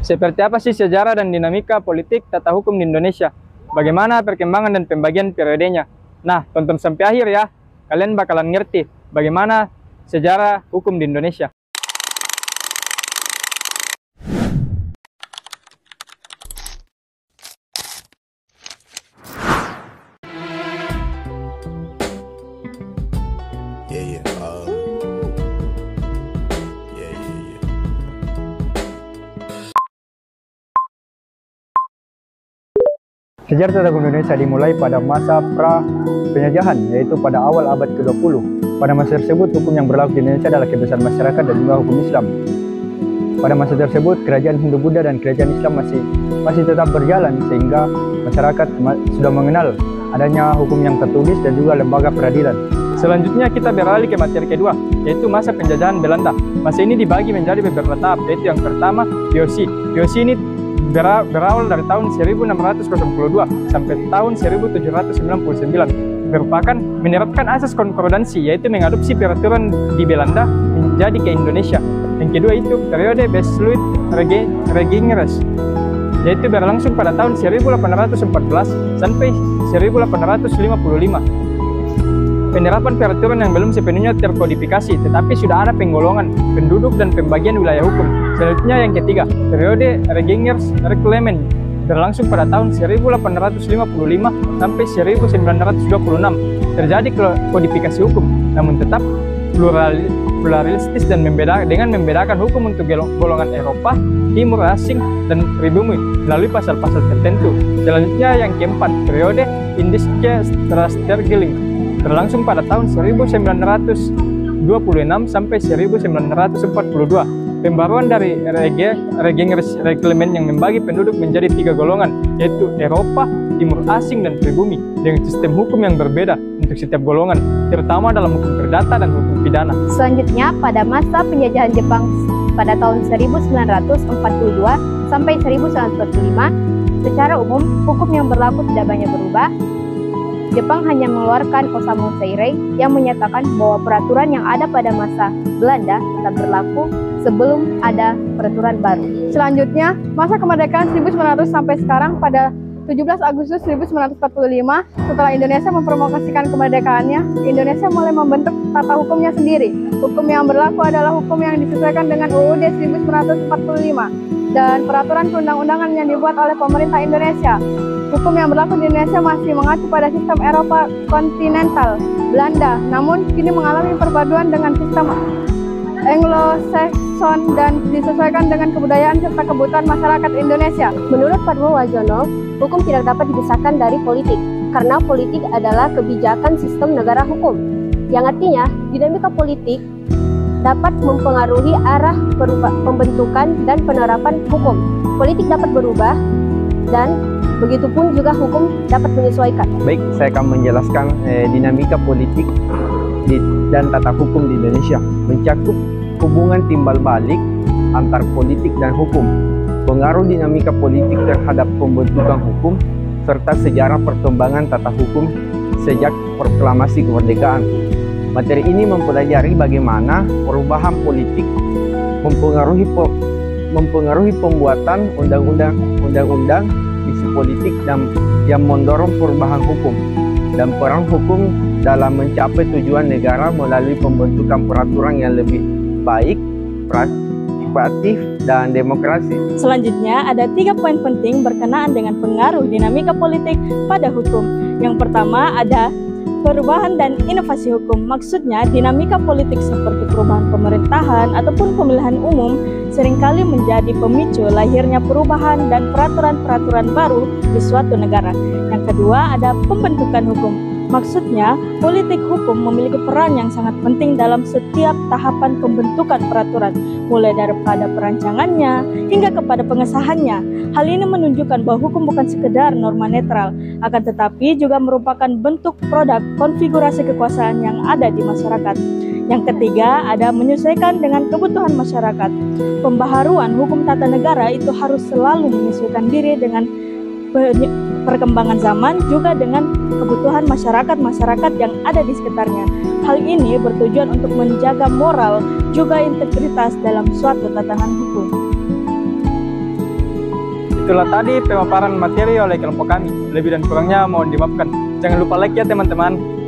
Seperti apa sih sejarah dan dinamika politik tata hukum di Indonesia? Bagaimana perkembangan dan pembagian periodenya? Nah, tonton sampai akhir ya. Kalian bakalan ngerti bagaimana sejarah hukum di Indonesia. Sejarah tata hukum Indonesia dimulai pada masa pra-penjajahan, yaitu pada awal abad ke-20. Pada masa tersebut, hukum yang berlaku di Indonesia adalah kebiasaan masyarakat dan juga hukum Islam. Pada masa tersebut, kerajaan Hindu-Buddha dan kerajaan Islam masih tetap berjalan, sehingga masyarakat sudah mengenal adanya hukum yang tertulis dan juga lembaga peradilan. Selanjutnya kita beralih ke materi kedua, yaitu masa penjajahan Belanda. Masa ini dibagi menjadi beberapa tahap, yaitu yang pertama, POC. POC ini berawal dari tahun 1602 sampai tahun 1799, merupakan menerapkan asas konkordansi, yaitu mengadopsi peraturan di Belanda menjadi ke Indonesia. Yang kedua itu periode Besluit Regierungsrecht, yaitu berlangsung pada tahun 1814 sampai 1855. Penerapan peraturan yang belum sepenuhnya terkodifikasi, tetapi sudah ada penggolongan penduduk dan pembagian wilayah hukum. Selanjutnya yang ketiga, periode Regierungsrecht berlangsung pada tahun 1855 sampai 1926. Terjadi kodifikasi hukum, namun tetap pluralistis dan dengan membedakan hukum untuk golongan Eropa, Timur Asing, dan pribumi melalui pasal-pasal tertentu. Selanjutnya yang keempat, periode Indische Strafrechtlegung berlangsung pada tahun 1926 sampai 1942. Pembaruan dari Regierungsrecht yang membagi penduduk menjadi 3 golongan, yaitu Eropa, Timur Asing, dan pribumi, dengan sistem hukum yang berbeda untuk setiap golongan, terutama dalam hukum perdata dan hukum pidana. Selanjutnya, pada masa penjajahan Jepang pada tahun 1942 sampai 1945, secara umum hukum yang berlaku tidak banyak berubah. Jepang hanya mengeluarkan Osamu Seirei yang menyatakan bahwa peraturan yang ada pada masa Belanda tetap berlaku sebelum ada peraturan baru. Selanjutnya, masa kemerdekaan 1900 sampai sekarang pada 17 Agustus 1945, setelah Indonesia memproklamasikan kemerdekaannya, Indonesia mulai membentuk tata hukumnya sendiri. Hukum yang berlaku adalah hukum yang disesuaikan dengan UUD 1945 dan peraturan perundang-undangan yang dibuat oleh pemerintah Indonesia. Hukum yang berlaku di Indonesia masih mengacu pada sistem Eropa kontinental Belanda, namun kini mengalami perpaduan dengan sistem Anglo-Saxon dan disesuaikan dengan kebudayaan serta kebutuhan masyarakat Indonesia. Menurut Padmo Wajono, hukum tidak dapat dipisahkan dari politik, karena politik adalah kebijakan sistem negara hukum, yang artinya dinamika politik dapat mempengaruhi arah pembentukan dan penerapan hukum. Politik dapat berubah dan begitupun juga hukum dapat menyesuaikan. Baik, saya akan menjelaskan dinamika politik dan tata hukum di Indonesia. Mencakup hubungan timbal balik antar politik dan hukum, pengaruh dinamika politik terhadap pembentukan hukum, serta sejarah perkembangan tata hukum sejak proklamasi kemerdekaan. Materi ini mempelajari bagaimana perubahan politik mempengaruhi pembuatan undang-undang isu politik dan yang mendorong perubahan hukum dan peran hukum dalam mencapai tujuan negara melalui pembentukan peraturan yang lebih baik, partisipatif, dan demokrasi. Selanjutnya ada 3 poin penting berkenaan dengan pengaruh dinamika politik pada hukum. Yang pertama ada perubahan dan inovasi hukum. Maksudnya dinamika politik seperti perubahan pemerintahan ataupun pemilihan umum seringkali menjadi pemicu lahirnya perubahan dan peraturan-peraturan baru di suatu negara. Yang kedua ada pembentukan hukum. Maksudnya, politik hukum memiliki peran yang sangat penting dalam setiap tahapan pembentukan peraturan, mulai daripada perancangannya hingga kepada pengesahannya. Hal ini menunjukkan bahwa hukum bukan sekedar norma netral, akan tetapi juga merupakan bentuk produk konfigurasi kekuasaan yang ada di masyarakat. Yang ketiga, ada menyesuaikan dengan kebutuhan masyarakat. Pembaharuan hukum tata negara itu harus selalu menyesuaikan diri dengan perkembangan zaman, juga dengan kebutuhan masyarakat yang ada di sekitarnya. Hal ini bertujuan untuk menjaga moral juga integritas dalam suatu tatanan hukum. Itulah tadi pemaparan materi oleh kelompok kami. Lebih dan kurangnya mohon dimaafkan. Jangan lupa like ya teman-teman.